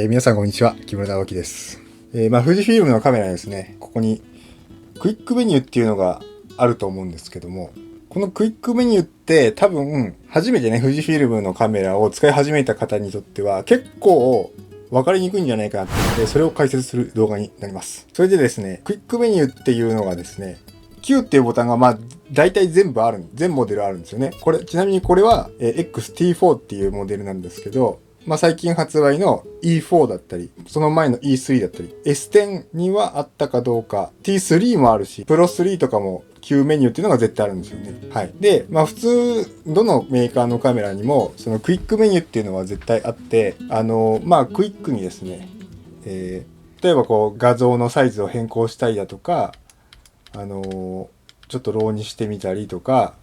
皆さんこんにちは、木村直樹です。富士フィルムのカメラにですね、ここにクイックメニューっていうのがあると思うんですけども、このクイックメニューって多分初めてね、富士フィルムのカメラを使い始めた方にとっては結構分かりにくいんじゃないかなってので、それを解説する動画になります。それでですね、クイックメニューっていうのがですね、Q っていうボタンが大体全モデルあるんですよね。ちなみにこれは、XT4 っていうモデルなんですけど、最近発売の E4 だったり、その前の E3 だったり、S10 にはあったかどうか、T3 もあるし、プロ3とかも Q メニューっていうのが絶対あるんですよね。はい。で、普通、どのメーカーのカメラにも、そのクイックメニューっていうのは絶対あって、クイックにですね、例えば画像のサイズを変更したりだとか、ちょっとローにしてみたりとか、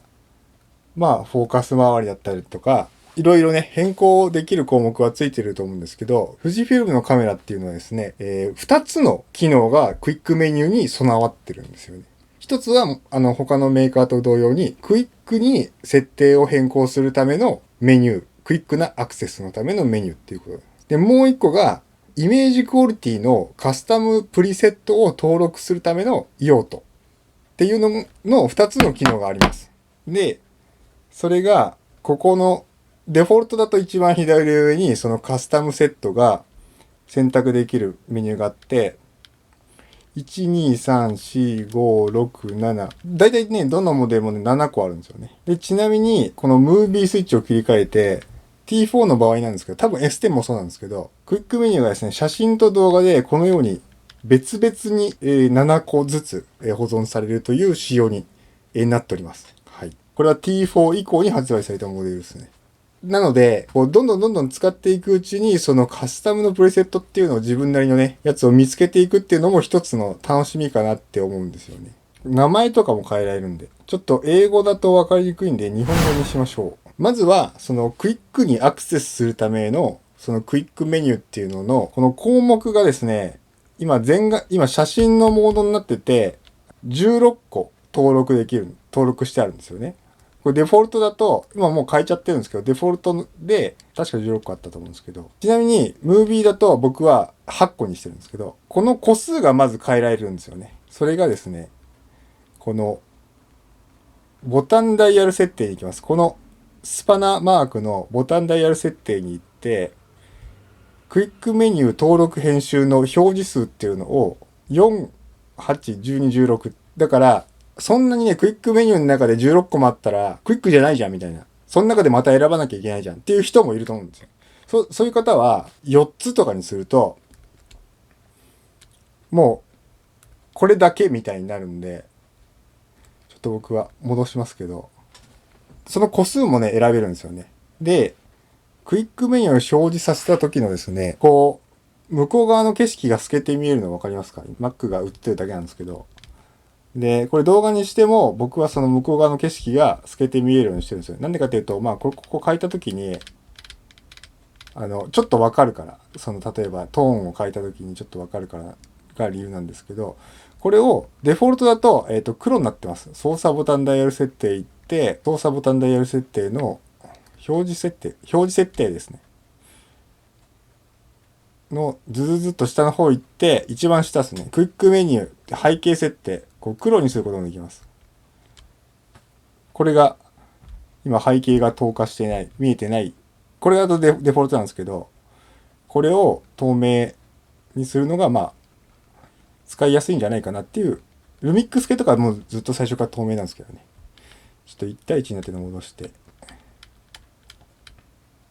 フォーカス周りだったりとか、いろいろね、変更できる項目はついてると思うんですけど、富士フィルムのカメラっていうのはですね、2つの機能がクイックメニューに備わってるんですよね。一つは、他のメーカーと同様に、クイックに設定を変更するためのメニュー、クイックなアクセスのためのメニューっていうことです。で、もう一個が、イメージクオリティのカスタムプリセットを登録するための用途っていうのの2つの機能があります。で、それが、ここのデフォルトだと一番左上にそのカスタムセットが選択できるメニューがあって、1、2、3、4、5、6、7。だいたいね、どのモデルもね、7個あるんですよね。で、ちなみに、このムービースイッチを切り替えて、T4 の場合なんですけど、多分 S10 もそうなんですけど、クイックメニューがですね、写真と動画でこのように別々に7個ずつ保存されるという仕様になっております。はい。これは T4 以降に発売されたモデルですね。なので、どんどん使っていくうちに、そのカスタムのプレセットっていうのを自分なりのね、やつを見つけていくっていうのも一つの楽しみかなって思うんですよね。名前とかも変えられるんで。ちょっと英語だと分かりにくいんで、日本語にしましょう。まずは、そのクイックにアクセスするための、そのクイックメニューっていうのの、この項目がですね、今写真のモードになってて、16個登録してあるんですよね。これデフォルトだと、今もう変えちゃってるんですけど、デフォルトで確か16個あったと思うんですけど、ちなみにムービーだと僕は8個にしてるんですけど、この個数がまず変えられるんですよね。それがですね、このボタンダイヤル設定に行きます。このスパナマークのボタンダイヤル設定に行って、クイックメニュー登録編集の表示数っていうのを4、8、12、16。だから、そんなにね、クイックメニューの中で16個もあったら、クイックじゃないじゃんみたいな。その中でまた選ばなきゃいけないじゃんっていう人もいると思うんですよ。そういう方は、4つとかにすると、もう、これだけみたいになるんで、ちょっと僕は戻しますけど、その個数もね、選べるんですよね。で、クイックメニューを表示させた時のですね、向こう側の景色が透けて見えるの分かりますか？ Mac が映ってるだけなんですけど。で、これ動画にしても、僕はその向こう側の景色が透けて見えるようにしてるんですよ。なんでかっていうと、ここ変えた時に、ちょっとわかるから、例えばトーンを変えた時にちょっとわかるからが理由なんですけど、これをデフォルトだと、黒になってます。操作ボタンダイヤル設定行って、操作ボタンダイヤル設定の表示設定ですね。のズズズっと下の方行って、一番下ですね。クイックメニュー、背景設定、黒にすることができます。これが、今背景が透過してない、見えてない。これだとデフォルトなんですけど、これを透明にするのが、使いやすいんじゃないかなっていう。ルミックス系とかはもうずっと最初から透明なんですけどね。ちょっと1対1になってるのを戻して。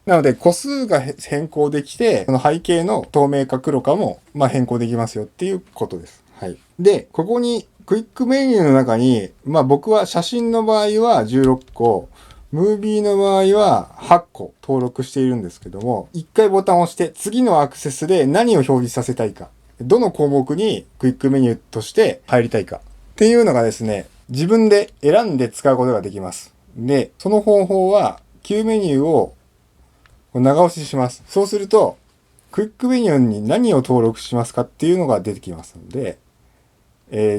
なので、個数が変更できて、この背景の透明か黒かも、変更できますよっていうことです。はい。で、ここに、クイックメニューの中に、僕は写真の場合は16個、ムービーの場合は8個登録しているんですけども、1回ボタンを押して次のアクセスで何を表示させたいか、どの項目にクイックメニューとして入りたいかっていうのがですね、自分で選んで使うことができます。で、その方法は、Q メニューを長押しします。そうすると、クイックメニューに何を登録しますかっていうのが出てきますので、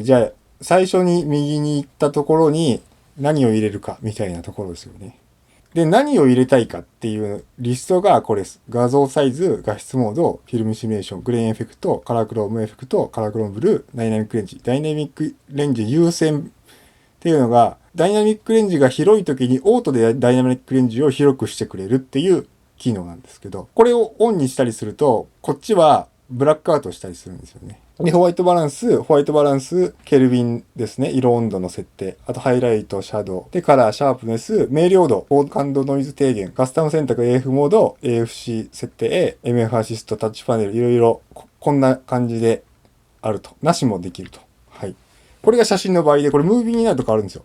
じゃあ、最初に右に行ったところに何を入れるかみたいなところですよね。で、何を入れたいかっていうリストがこれです。画像サイズ、画質モード、フィルムシミュレーション、グレーンエフェクト、カラークロームエフェクト、カラークロームブルー、ダイナミックレンジ。ダイナミックレンジ優先っていうのが、ダイナミックレンジが広い時にオートでダイナミックレンジを広くしてくれるっていう機能なんですけど、これをオンにしたりすると、こっちはブラックアウトしたりするんですよね。で、ホワイトバランス、ケルビンですね。色温度の設定。あと、ハイライト、シャドウ。で、カラー、シャープネス、明瞭度、コード感度ノイズ低減、カスタム選択、AF モード、AFC 設定、MF アシスト、タッチパネル、いろいろ、こんな感じであると。なしもできると。はい。これが写真の場合で、これムービーになると変わるんですよ。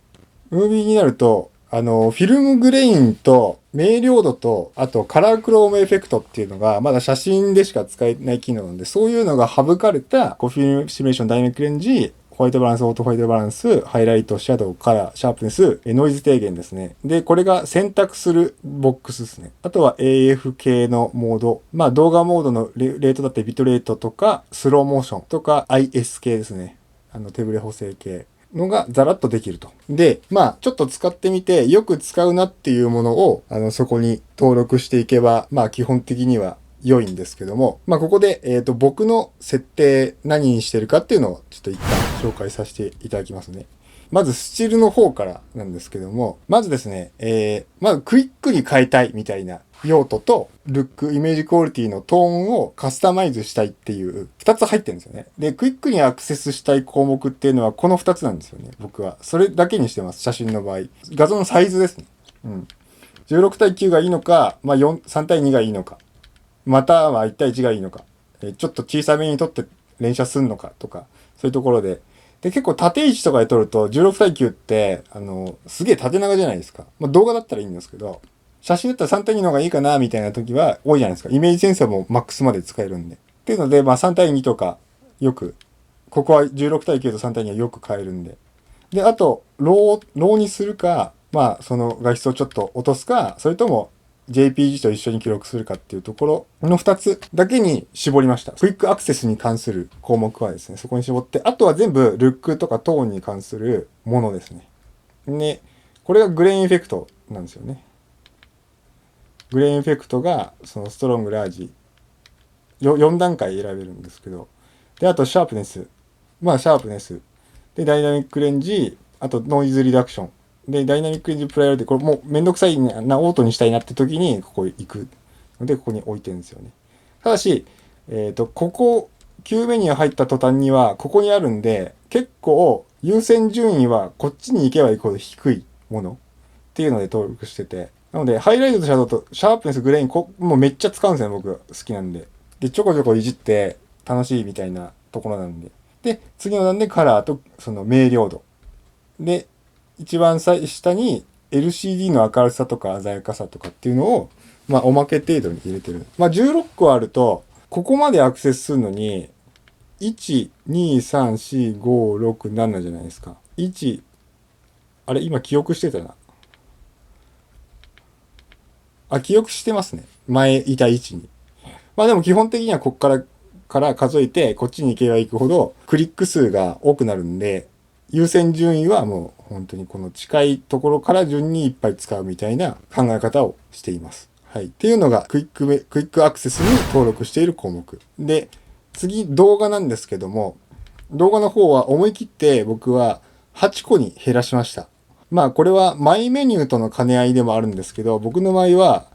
ムービーになると、フィルムグレインと明瞭度と、あとカラークロームエフェクトっていうのが、まだ写真でしか使えない機能なんで、そういうのが省かれた、フィルムシミュレーション、ダイナミックレンジ、ホワイトバランス、オートホワイトバランス、ハイライト、シャドウ、カラー、シャープネス、ノイズ低減ですね。で、これが選択するボックスですね。あとは AF 系のモード。まあ動画モードのレートだったりビットレートとか、スローモーションとか IS 系ですね。手ブレ補正系。のがザラッとできると。で、まあ、ちょっと使ってみて、よく使うなっていうものを、そこに登録していけば、まあ、基本的には良いんですけども、まあ、ここで、僕の設定何にしてるかっていうのを、ちょっと一旦紹介させていただきますね。まず、スチールの方からなんですけども、まずですね、まずクイックに変えたいみたいな用途と、ルック、イメージクオリティのトーンをカスタマイズしたいっていう2つ入ってるんですよね。で、クイックにアクセスしたい項目っていうのはこの2つなんですよね。僕は。それだけにしてます。写真の場合。画像のサイズですね。うん。16対9がいいのか、まあ3対2がいいのか、または1対1がいいのか、ちょっと小さめに撮って連写すんのかとか、そういうところで。で、結構縦位置とかで撮ると16対9って、すげえ縦長じゃないですか。まあ動画だったらいいんですけど、写真だったら3対2の方がいいかなみたいな時は多いじゃないですか。イメージセンサーもマックスまで使えるんで。っていうので、まあ3対2とかよく、ここは16対9と3対2はよく変えるんで。で、あと、ローにするか、まあその画質をちょっと落とすか、それとも JPG と一緒に記録するかっていうところの2つだけに絞りました。クイックアクセスに関する項目はですね、そこに絞って、あとは全部ルックとかトーンに関するものですね。で、これがグレーンエフェクトなんですよね。グレーンエフェクトが、そのストロング、ラージ、4段階選べるんですけど、で、あとシャープネス。まあ、シャープネス。で、ダイナミックレンジ、あとノイズリダクション。で、ダイナミックレンジプライオリティ、これもうめんどくさいな、オートにしたいなって時に、ここ行くので、ここに置いてるんですよね。ただし、ここ、Q メニュー入った途端には、ここにあるんで、結構、優先順位はこっちに行けば行くほど低いものっていうので登録してて、なので、ハイライトとシャドウとシャープネス、グレイン、もうめっちゃ使うんですよ、僕。好きなんで。で、ちょこちょこいじって楽しいみたいなところなんで。で、次の段でカラーとその明瞭度。で、一番下に LCD の明るさとか鮮やかさとかっていうのを、まあ、おまけ程度に入れてる。まあ、16個あると、ここまでアクセスするのに、1、2、3、4、5、6、7じゃないですか。1、あれ、今記憶してたな。記憶してますね。前いた位置に。まあでも基本的にはこっから数えて、こっちに行けば行くほど、クリック数が多くなるんで、優先順位はもう本当にこの近いところから順にいっぱい使うみたいな考え方をしています。はい。っていうのがクイックアクセスに登録している項目。で、次動画なんですけども、動画の方は思い切って僕は8個に減らしました。まあこれはマイメニューとの兼ね合いでもあるんですけど、僕の場合は、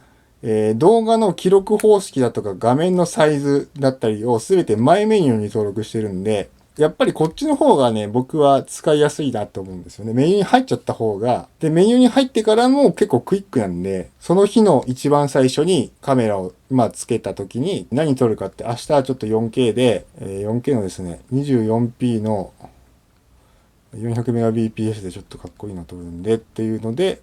動画の記録方式だとか画面のサイズだったりをすべてマイメニューに登録してるんで、やっぱりこっちの方がね、僕は使いやすいなと思うんですよね。メニューに入っちゃった方が、で、メニューに入ってからも結構クイックなんで、その日の一番最初にカメラをつけた時に何撮るかって明日はちょっと 4K で、4K のですね、24p の400Mbps でちょっとかっこいいの撮るんでっていうので、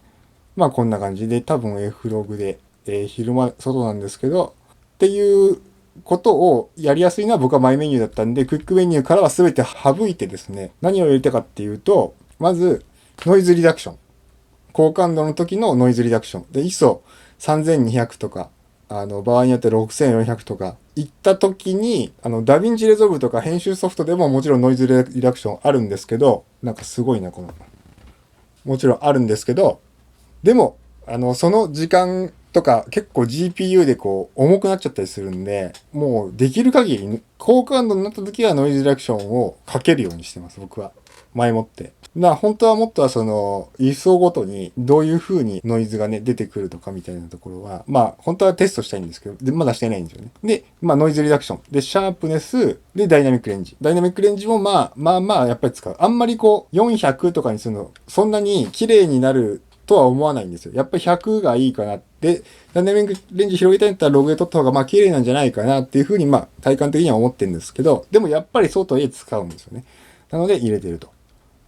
まあこんな感じで多分 F ログで、昼間外なんですけどっていうことをやりやすいのは僕はマイメニューだったんで、クイックメニューからは全て省いてですね、何を入れたかっていうと、まずノイズリダクション、高感度の時のノイズリダクションで ISO3200 とか場合によって6400とか行った時に、ダヴィンチレゾルブとか編集ソフトでももちろんノイズリダクションあるんですけど、なんかすごいな、もちろんあるんですけど、でも、その時間とか結構 GPU でこう重くなっちゃったりするんで、もうできる限り高感度になった時はノイズリダクションをかけるようにしてます、僕は。前もって。本当はもっとはその、輸送ごとにどういう風にノイズがね、出てくるとかみたいなところは、本当はテストしたいんですけど、で、まだしてないんですよね。で、ノイズリダクション。で、シャープネス。で、ダイナミックレンジ。ダイナミックレンジもやっぱり使う。あんまりこう、400とかにするの、そんなに綺麗になるとは思わないんですよ。やっぱり100がいいかなって、ダイナミックレンジ広げたいんだったらログで取った方が綺麗なんじゃないかなっていう風に体感的には思ってるんですけど、でもやっぱりそうとはいえ使うんですよね。なので入れてると。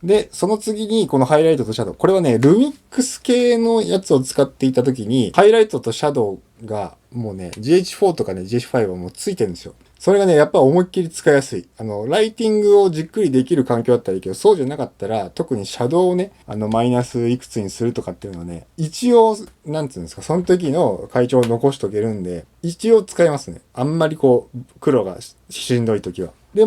で、その次にこのハイライトとシャドウ。これはね、ルミックス系のやつを使っていた時に、ハイライトとシャドウがもうね、GH4 とかね、GH5 はもうついてるんですよ。それがね、やっぱ思いっきり使いやすい。ライティングをじっくりできる環境だったらいいけど、そうじゃなかったら、特にシャドウをね、マイナスいくつにするとかっていうのはね、一応、なんつうんですか、その時の会長を残しとけるんで、一応使いますね。あんまりこう、黒がしんどい時は。で、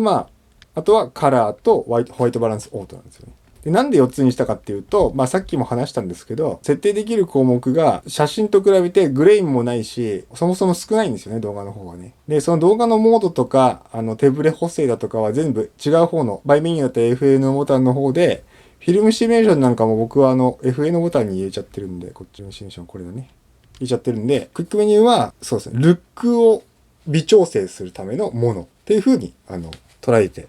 あとはカラーとホワイトバランスオートなんですよね。で、なんで4つにしたかっていうと、さっきも話したんですけど、設定できる項目が写真と比べてグレインもないし、そもそも少ないんですよね、動画の方はね。で、その動画のモードとか、手ブレ補正だとかは全部違う方の、バイメニューだったら FN ボタンの方で、フィルムシミュレーションなんかも僕はFN ボタンに入れちゃってるんで、こっちのシミュレーションこれだね。入れちゃってるんで、クイックメニューは、そうですね、ルックを微調整するためのものっていう風に、捉えて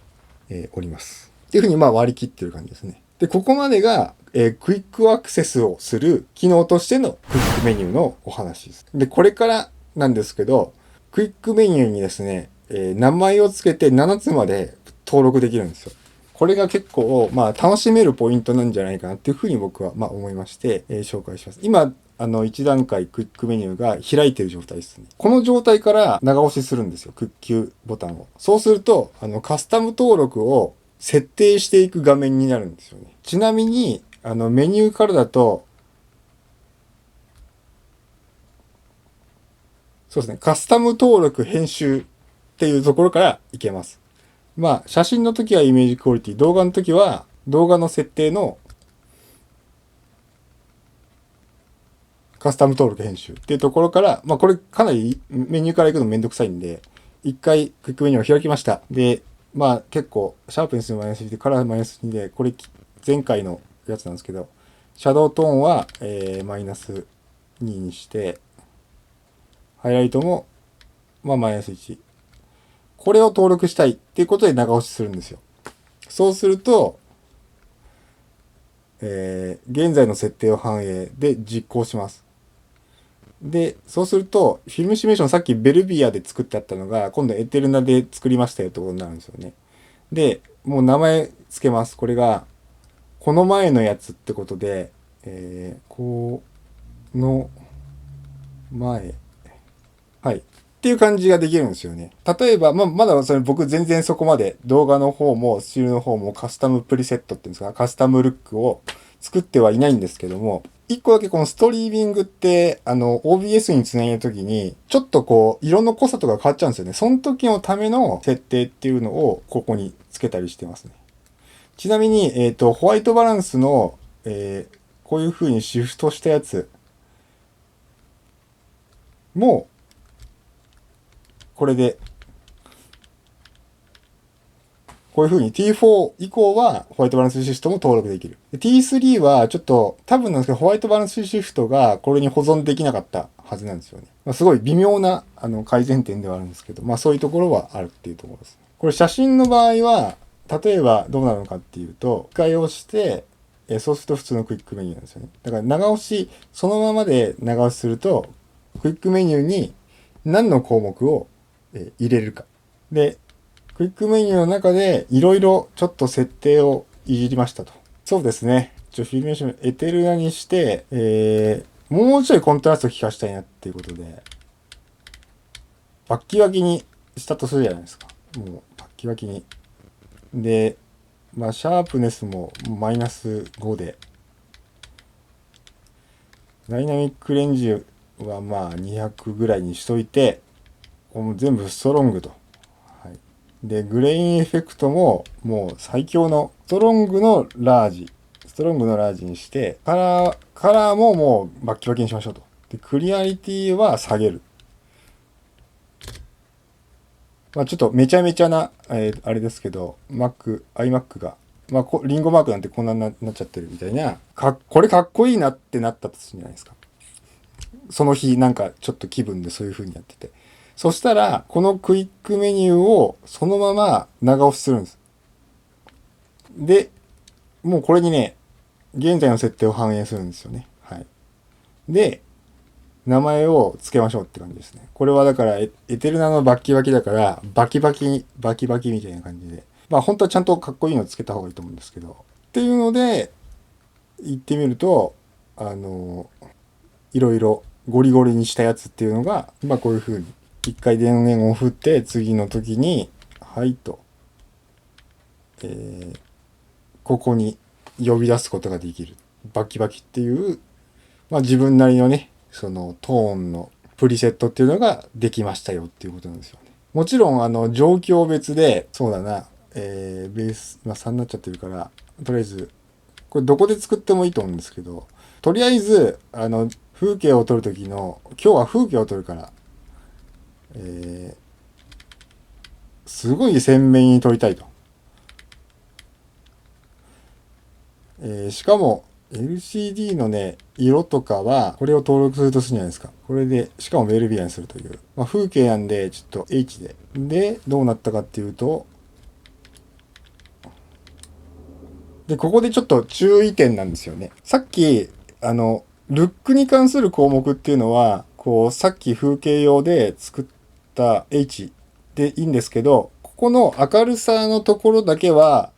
おります。っていうふうに割り切ってる感じですね。で、ここまでが、クイックアクセスをする機能としてのクイックメニューのお話です。で、これからなんですけど、クイックメニューにですね、名前を付けて7つまで登録できるんですよ。これが結構、楽しめるポイントなんじゃないかなっていうふうに僕は、思いまして、紹介します。今、1段階クイックメニューが開いてる状態ですね。この状態から長押しするんですよ。クッキュボタンを。そうすると、カスタム登録を設定していく画面になるんですよね。ちなみに、メニューからだと、そうですね、カスタム登録編集っていうところからいけます。写真の時はイメージクオリティ、動画の時は動画の設定のカスタム登録編集っていうところから、これかなりメニューから行くのめんどくさいんで、一回クイックメニューを開きました。で、結構、シャープにするマイナス1で、カラーマイナス2で、これ前回のやつなんですけど、シャドウトーンは、マイナス2にして、ハイライトも、マイナス1。これを登録したいっていうことで長押しするんですよ。そうすると、現在の設定を反映で実行します。で、そうすると、フィルムシミュレーションさっきベルビアで作ってあったのが、今度エテルナで作りましたよってことになるんですよね。で、もう名前つけます。これが、この前のやつってことで、この前。はい。っていう感じができるんですよね。例えば、まだそれ僕全然そこまで動画の方もスチールの方もカスタムプリセットっていうんですか、カスタムルックを作ってはいないんですけども、一個だけこのストリーミングって、OBS につなげるときに、ちょっとこう、色の濃さとか変わっちゃうんですよね。その時のための設定っていうのをここにつけたりしてますね。ちなみに、ホワイトバランスの、こういう風にシフトしたやつも、これで、こういう風に T4 以降はホワイトバランスシフトも登録できる。T3 はちょっと多分なんですけどホワイトバランスシフトがこれに保存できなかったはずなんですよね。すごい微妙な改善点ではあるんですけど、そういうところはあるっていうところです。これ写真の場合は、例えばどうなるのかっていうと、一回押して、そうすると普通のクイックメニューなんですよね。だから長押し、そのままで長押しすると、クイックメニューに何の項目を入れるか。で、クイックメニューの中でいろいろちょっと設定をいじりましたと。そうですね。フィルメーションエテルナにして、もうちょいコントラスト効かしたいなっていうことで、バッキバキにしたとするじゃないですか。もうバッキバキに。で、シャープネスもマイナス5で、ダイナミックレンジは200ぐらいにしといて、全部ストロングと。で、グレインエフェクトももう最強のストロングのラージ。ストロングのラージにして、カラーももうバッキバキにしましょうと。で、クリアリティは下げる。まあちょっとめちゃめちゃな、あれですけど、iMac が、まあリンゴマークなんてこんなになっちゃってるみたいな、これかっこいいなってなったとするんじゃないですか。その日なんかちょっと気分でそういう風にやってて。そしたら、このクイックメニューをそのまま長押しするんです。で、もうこれにね、現在の設定を反映するんですよね。はい。で、名前を付けましょうって感じですね。これはだからエテルナのバッキバキだから、バキバキみたいな感じで。まあ本当はちゃんとかっこいいのつけた方がいいと思うんですけど。っていうので、言ってみると、いろいろゴリゴリにしたやつっていうのが、まあこういう風に、一回電源を振って、次の時に、はいと、ここに呼び出すことができる。バキバキっていう、まあ自分なりのね、そのトーンのプリセットっていうのができましたよっていうことなんですよね。もちろん状況別で、そうだな、ベース、まあ3になっちゃってるから、とりあえず、これどこで作ってもいいと思うんですけど、とりあえず、風景を撮るときの、今日は風景を撮るから、すごい鮮明に撮りたいと。しかも LCD のね、色とかは、これを登録するとするじゃないですか。これで、しかもメルビアにするという。まあ、風景なんで、ちょっと H で。で、どうなったかっていうと、で、ここでちょっと注意点なんですよね。さっき、ルックに関する項目っていうのは、こう、さっき風景用で作った H でいいんですけど、ここの明るさのところだけは、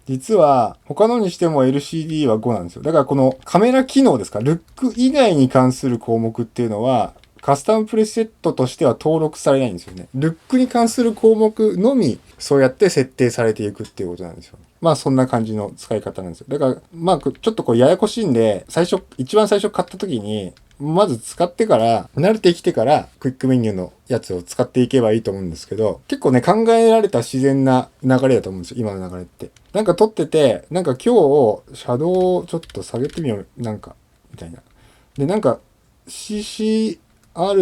実は他のにしても LCD は5なんですよ。だからこのカメラ機能ですか、ルック以外に関する項目っていうのは、カスタムプレセットとしては登録されないんですよね。ルックに関する項目のみ、そうやって設定されていくっていうことなんですよ。まあそんな感じの使い方なんですよ。だから、まあちょっとこうややこしいんで、一番最初買った時に、まず使ってから、慣れてきてから、クイックメニューのやつを使っていけばいいと思うんですけど、結構ね、考えられた自然な流れだと思うんですよ、今の流れって。なんか撮ってて、なんか今日、シャドウをちょっと下げてみよう、なんか、みたいな。で、なんか、CCR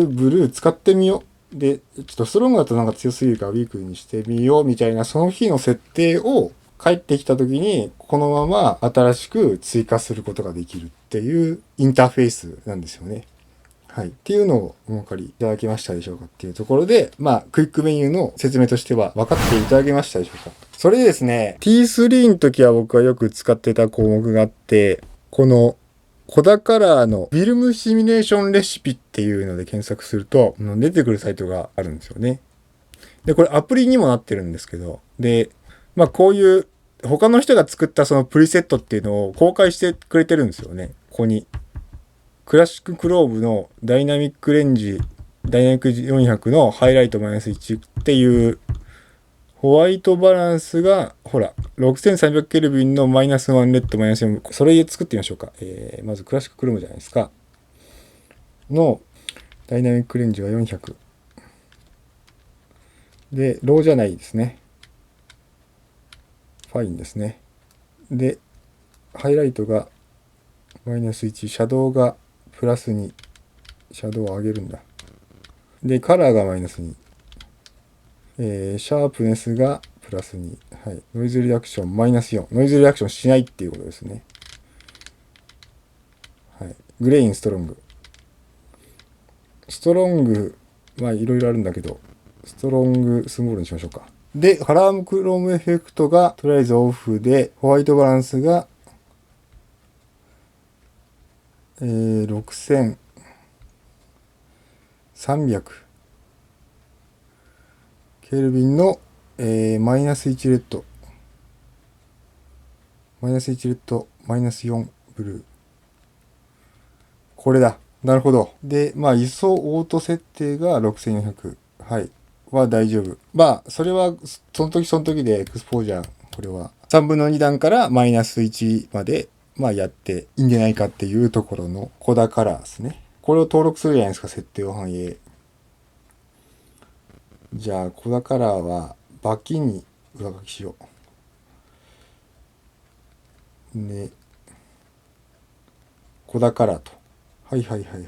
ブルー使ってみよう。で、ちょっとストロングだとなんか強すぎるからウィークにしてみよう、みたいな、その日の設定を帰ってきた時に、このまま新しく追加することができるっていうインターフェースなんですよね。はい。っていうのをお分かりいただけましたでしょうかっていうところで、まあ、クイックメニューの説明としては分かっていただけましたでしょうか。それでですね、T3 の時は僕はよく使ってた項目があって、このコダカラーのフィルムシミュレーションレシピっていうので検索すると、出てくるサイトがあるんですよね。で、これアプリにもなってるんですけど、で、まあこういう他の人が作ったそのプリセットっていうのを公開してくれてるんですよね。ここに。クラシッククローブのダイナミックレンジ、ダイナミック400のハイライトマイナス1っていうホワイトバランスが、ほら、6300ケルビンのマイナス1レッドマイナス4、それで作ってみましょうか。まずクラシッククロームじゃないですか。のダイナミックレンジが400。で、ローじゃないですね。ファインですね。で、ハイライトがマイナス1、シャドウがプラス2、シャドウを上げるんだ。で、カラーがマイナス2。シャープネスがプラス2。はい。ノイズリアクションマイナス4。ノイズリアクションしないっていうことですね。はい。グレインストロング。ストロング、まあいろいろあるんだけど、ストロングスモールにしましょうか。で、カラークロームエフェクトがとりあえずオフで、ホワイトバランスが、6300。ケルビンの、マイナス1レッド。マイナス1レッド、マイナス4ブルー。これだ。なるほど。で、まあ、ISO オート設定が6400。はい。は大丈夫。まあ、それは、その時その時でエクスポージャー、これは3分の2段からマイナス1まで、まあ、やっていいんじゃないかっていうところのコダカラーですね。これを登録するじゃないですか、設定を反映。じゃあ、コダカラーは、バキに上書きしよう。ね。コダカラーと。はいはいはいは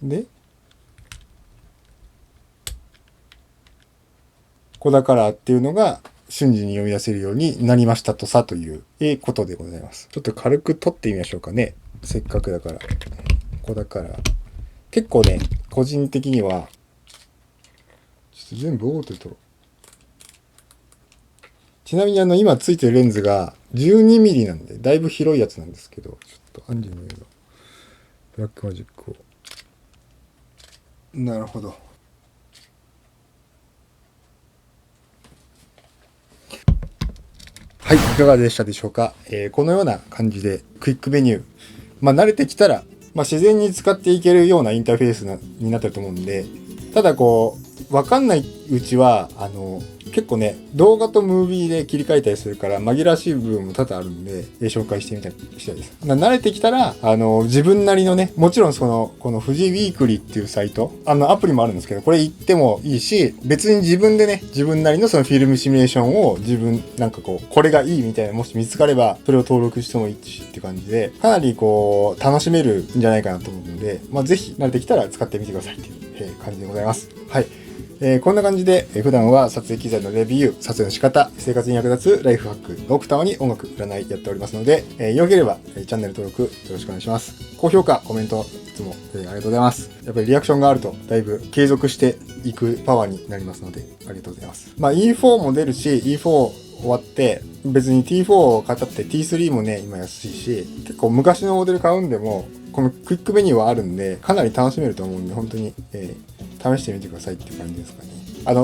い。で、コダカラーっていうのが瞬時に読み出せるようになりましたとさということでございます。ちょっと軽く取ってみましょうかね。せっかくだから。コダカラー。結構ね、個人的には、ちょっと全部オートで撮ろう。ちなみに今ついてるレンズが 12mm なんで、だいぶ広いやつなんですけど、ちょっとアンジェのブラックマジックを。なるほど。はい、いかがでしたでしょうか。このような感じでクイックメニュー。慣れてきたら、自然に使っていけるようなインターフェースになってると思うんで、ただわかんないうちは、結構ね、動画とムービーで切り替えたりするから、紛らわしい部分も多々あるんで、紹介してみたいです。慣れてきたら、自分なりのね、もちろんこの富士ウィークリーっていうサイト、アプリもあるんですけど、これ行ってもいいし、別に自分でね、自分なりのそのフィルムシミュレーションをこれがいいみたいな、もし見つかれば、それを登録してもいいしっていう感じで、かなり楽しめるんじゃないかなと思うので、ぜひ慣れてきたら使ってみてくださいっていう感じでございます。はい。こんな感じで、普段は撮影機材のレビュー、撮影の仕方、生活に役立つライフハック、奥たまに音楽、占いやっておりますので、よければ、チャンネル登録よろしくお願いします。高評価、コメント、いつも、ありがとうございます。やっぱりリアクションがあると、だいぶ継続していくパワーになりますので、ありがとうございます。E4 も出るし、E4 終わって、別に T4 を買ったって T3 もね、今安いし、結構昔のモデル買うんでも、このクイックメニューはあるんで、かなり楽しめると思うんで、本当に、試してみてくださいっていう感じですかね。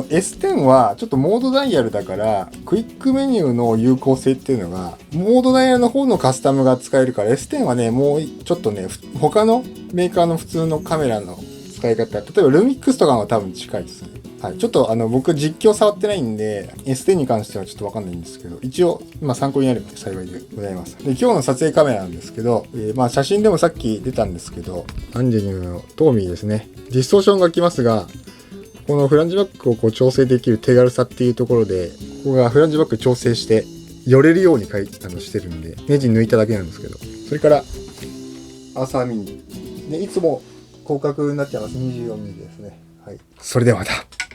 S10 はちょっとモードダイヤルだから、クイックメニューの有効性っていうのが、モードダイヤルの方のカスタムが使えるから、S10 はね、もうちょっとね、他のメーカーの普通のカメラの使い方、例えばルミックスとかは多分近いですね。はい。ちょっと僕実況触ってないんで、S10 に関してはちょっとわかんないんですけど、一応、参考になれば幸いでございます。で、今日の撮影カメラなんですけど、写真でもさっき出たんですけど、アンジェニューのトーミーですね。ディストーションが来ますが、このフランジバックを調整できる手軽さっていうところで、ここがフランジバック調整して、寄れるようにしてるんで、ネジ抜いただけなんですけど、それから、アーサーミニ。ね、いつも広角になっちゃいます。24ミリですね。はい。それではまた。